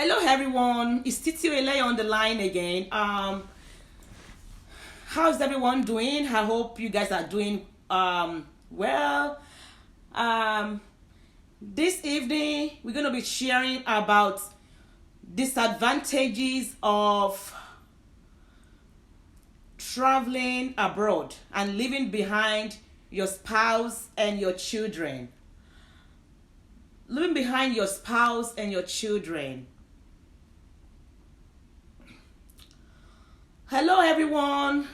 Hello everyone, it's Titi Ele on the line again. How's everyone doing? I hope you guys are doing well. Um, this evening we're gonna be sharing about disadvantages of traveling abroad and leaving behind your spouse and your children. Leaving behind your spouse and your children. Hello everyone.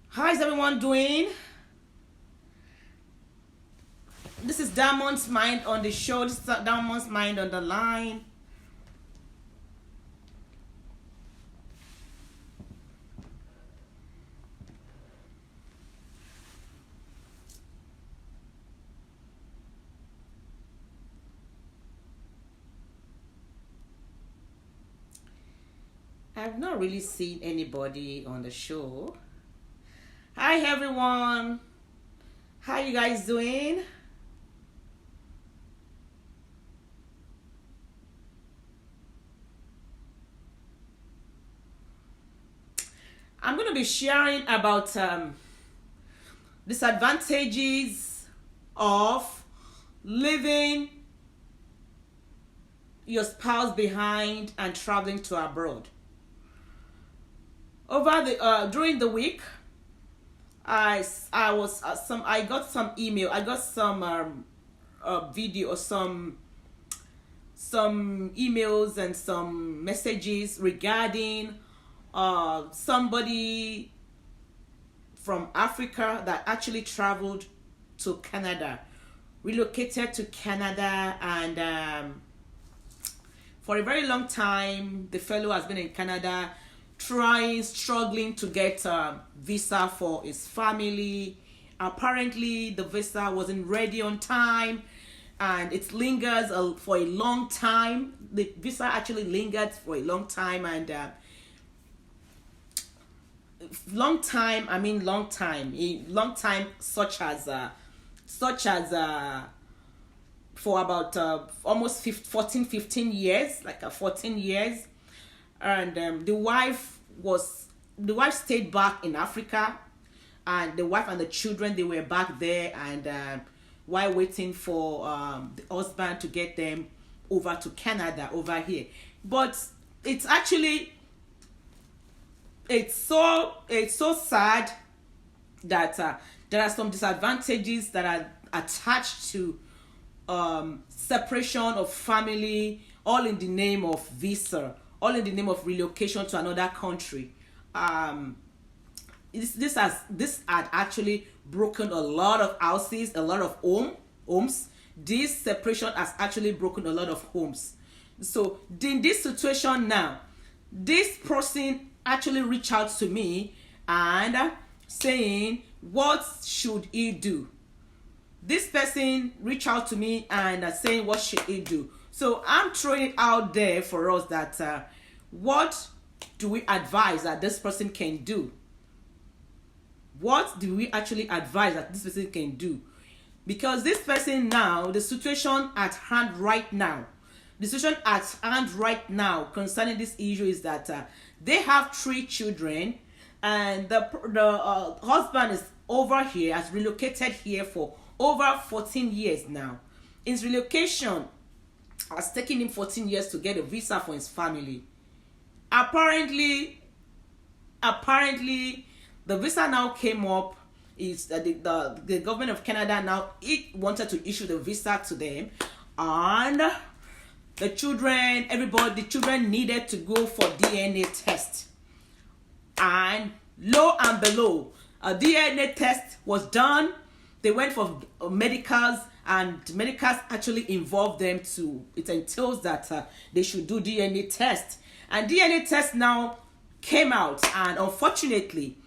How is everyone doing? This is Diamond's Mind on the show. This is Diamond's Mind on the line. I've not really seen anybody on the show. Hi everyone. How you guys doing? I'm going to be sharing about disadvantages of leaving your spouse behind and traveling to abroad. Over the during the week, I got some email. I got some video or some emails and some messages regarding somebody from Africa that actually traveled to Canada, relocated to Canada, and for a very long time the fellow has been in Canada struggling to get a visa for his family. Apparently the visa wasn't ready on time and it lingers for a long time. The visa actually lingered for a long time, and long time such as for about almost 15 years, like 14 years. And the wife stayed back in Africa, and the wife and the children, they were back there, and while waiting for the husband to get them over to Canada over here. But it's so sad that there are some disadvantages that are attached to separation of family, all in the name of visa, all in the name of relocation to another country. This had actually broken a lot of houses, a lot of homes. This separation has actually broken a lot of homes. So in this situation now, this person actually reached out to me and saying, what should he do? This person reached out to me and saying, what should he do? So I'm throwing it out there for us that what do we advise that this person can do? What do we actually advise that this person can do? Because this person now, the situation at hand right now concerning this issue is that they have 3 children, and the husband is over here, has relocated here for over 14 years now. His relocation has taken him 14 years to get a visa for his family. Apparently the visa now came up. Is the government of Canada now, it wanted to issue the visa to them, and the children needed to go for DNA test. And lo and below, a DNA test was done. They went for medicals, and medicals actually involved them to, it entails that they should do DNA test. And DNA test now came out, and unfortunately,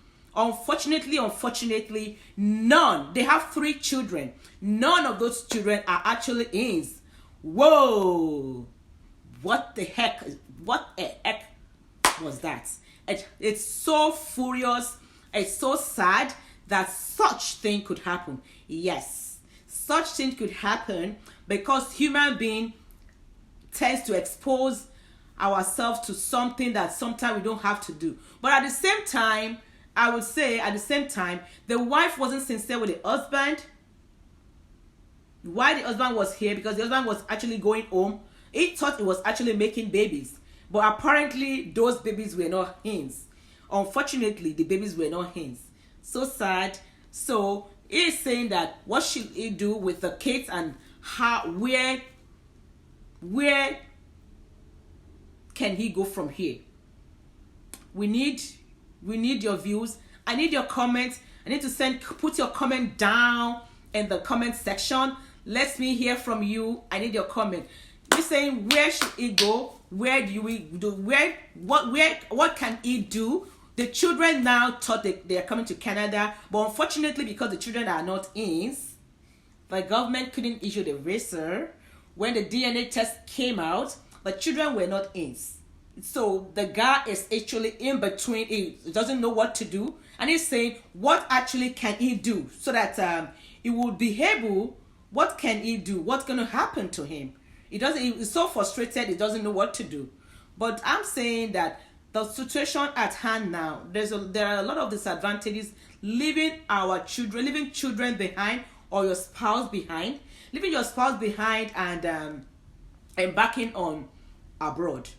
none, they have 3 children. None of those children are actually his. Whoa! What the heck was that? It's so furious. It's so sad that such thing could happen. Yes, such thing could happen because human being tends to expose ourselves to something that sometimes we don't have to do. But at the same time, I would say at the same time, the wife wasn't sincere with the husband. Why the husband was here? Because the husband was actually going home. He thought he was actually making babies, but apparently those babies were not his. Unfortunately, the babies were not his. So sad. So he is saying that what should he do with the kids, and how, where can he go from here? We need your views. I need your comments. I need to put your comment down in the comment section. Let me hear from you. I need your comment. You're saying, where should he go? Where do we do? What can he do? The children now thought they are coming to Canada, but unfortunately, because the children are not his, the government couldn't issue the visa. When the DNA test came out, the children were not his. So the guy is actually in between. He doesn't know what to do, and he's saying, what actually can he do so that he will be able? What can he do? What's going to happen to him? He's so frustrated. He doesn't know what to do. But I'm saying that the situation at hand now, there are a lot of disadvantages leaving children behind, or your spouse behind, leaving your spouse behind and embarking on abroad.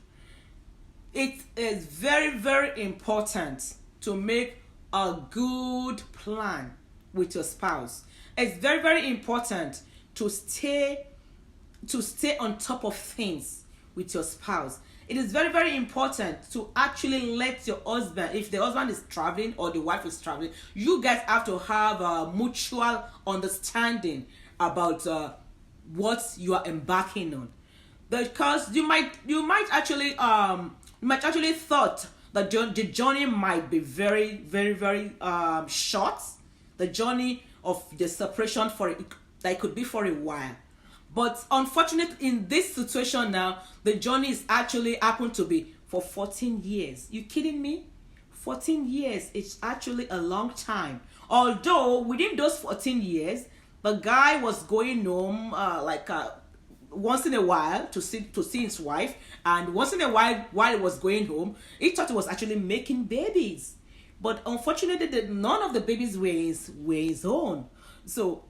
It is very, very important to make a good plan with your spouse. It's very, very important to stay on top of things with your spouse. It is very, very important to actually let your husband, if the husband is traveling or the wife is traveling, you guys have to have a mutual understanding about what you are embarking on. Because you might actually thought that the journey might be very, very, very short. The journey of the separation that could be for a while. But unfortunately, in this situation now, the journey is actually happened to be for 14 years. You kidding me? 14 years is actually a long time. Although within those 14 years, the guy was going home once in a while to see his wife, and once in a while he was going home, he thought he was actually making babies. But unfortunately, none of the babies were his own. So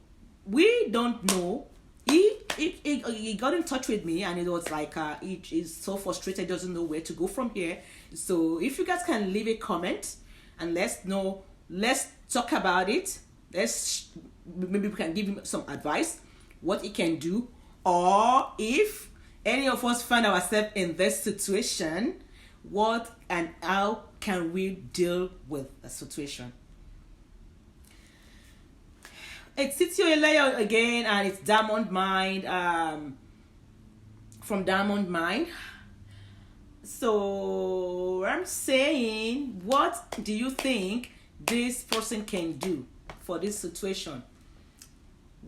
we don't know. He got in touch with me, and it was like he is so frustrated, doesn't know where to go from here. So if you guys can leave a comment and let's talk about it. Maybe we can give him some advice what he can do, or if any of us find ourselves in this situation, what and how can we deal with the situation. It's Titio Eleo again, and it's Diamond Mind from Diamond Mind. So I'm saying, what do you think this person can do for this situation?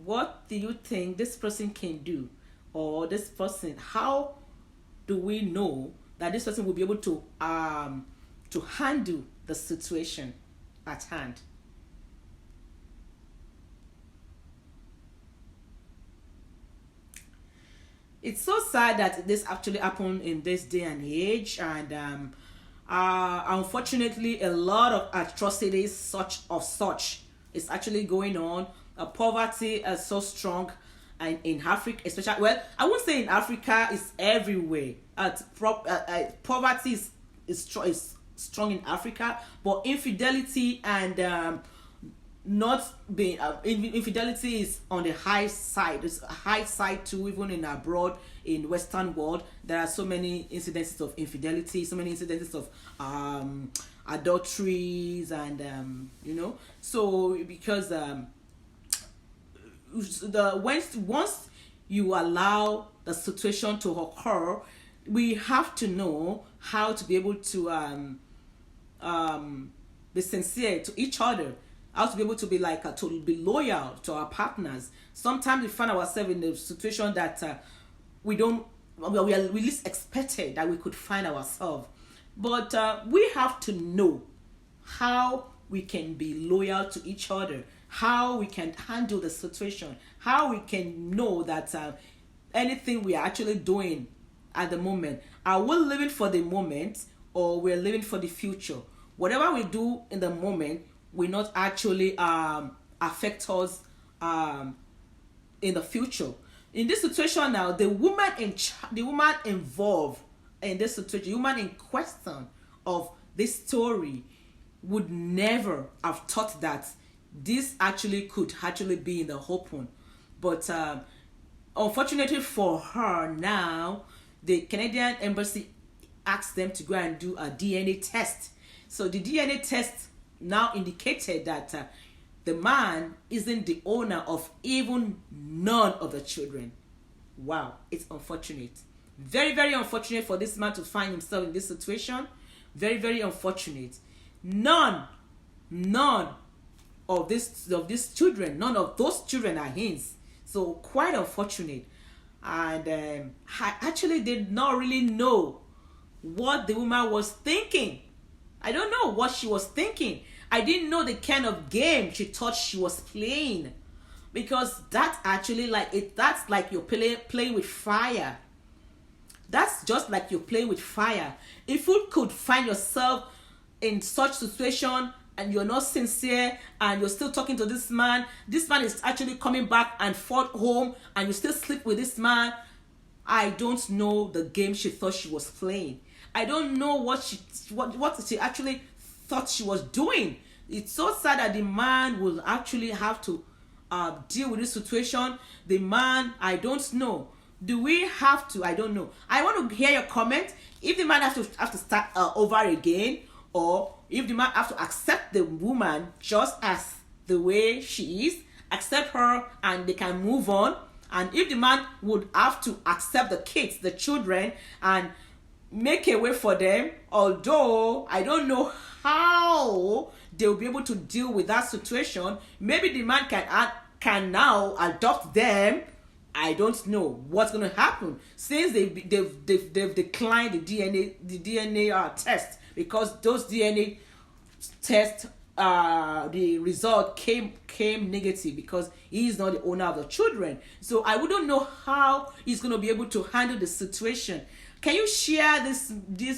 What do you think this person can do? Or this person, how do we know that this person will be able to handle the situation at hand? It's so sad that this actually happened in this day and age, and unfortunately, a lot of atrocities such is actually going on. Poverty is so strong, and in Africa, especially, well, I won't say in Africa, it's everywhere. Poverty is strong in Africa, but infidelity and not being infidelity is on the high side. It's a high side too, even in abroad, in Western world. There are so many incidences of infidelity, so many incidences of adulteries, and so because once you allow the situation to occur, we have to know how to be able to be sincere to each other, how to be able to be to be loyal to our partners. Sometimes we find ourselves in a situation that we are least expected that we could find ourselves, but we have to know how we can be loyal to each other, how we can handle the situation, how we can know that anything we are actually doing at the moment? Are we living for the moment, or we're living for the future? Whatever we do in the moment will not actually affect us in the future. In this situation now, the woman involved in this situation, the woman in question of this story, would never have thought that this actually could actually be in the open. But unfortunately for her now, the Canadian embassy asked them to go and do a DNA test. So the DNA test now indicated that the man isn't the owner of even none of the children. Wow, it's unfortunate. Very, very unfortunate for this man to find himself in this situation. Very, very unfortunate. None of these children, none of those children are his. So quite unfortunate. And I actually did not really know what the woman was thinking. I don't know what she was thinking. I didn't know the kind of game she thought she was playing, because that's actually that's like you're playing with fire. That's just like you're playing with fire. If you could find yourself in such situation and you're not sincere and you're still talking to this man is actually coming back and forth home, and you still sleep with this man, I don't know the game she thought she was playing. I don't know what she actually thought she was doing. It's so sad that the man will actually have to deal with this situation. The man, I don't know. Do we have to? I don't know. I want to hear your comment. If the man have to start over again, or if the man have to accept the woman just as the way she is, accept her and they can move on. And if the man would have to accept the kids, the children, and make a way for them, although I don't know how they'll be able to deal with that situation. Maybe the man can now adopt them. I don't know what's going to happen, since they've declined the DNA test, because those DNA tests, the result came negative, because he is not the owner of the children. So I wouldn't know how he's going to be able to handle the situation. Can you share this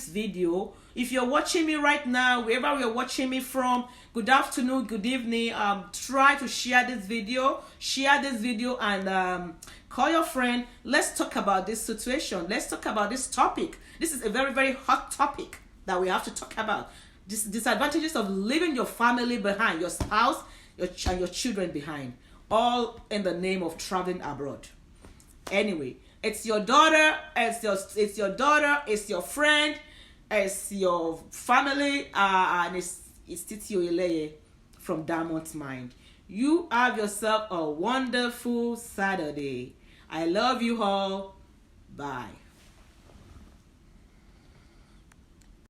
video? If you're watching me right now, wherever you're watching me from, good afternoon, good evening, try to share this video. Share this video and call your friend. Let's talk about this situation. Let's talk about this topic. This is a very, very hot topic that we have to talk about. Disadvantages of leaving your family behind, your spouse, and your children behind, all in the name of traveling abroad. Anyway, it's your daughter, it's your friend, it's your family, and it's Titi Oyeleye from Diamond's Mind. You have yourself a wonderful Saturday. I love you all. Bye.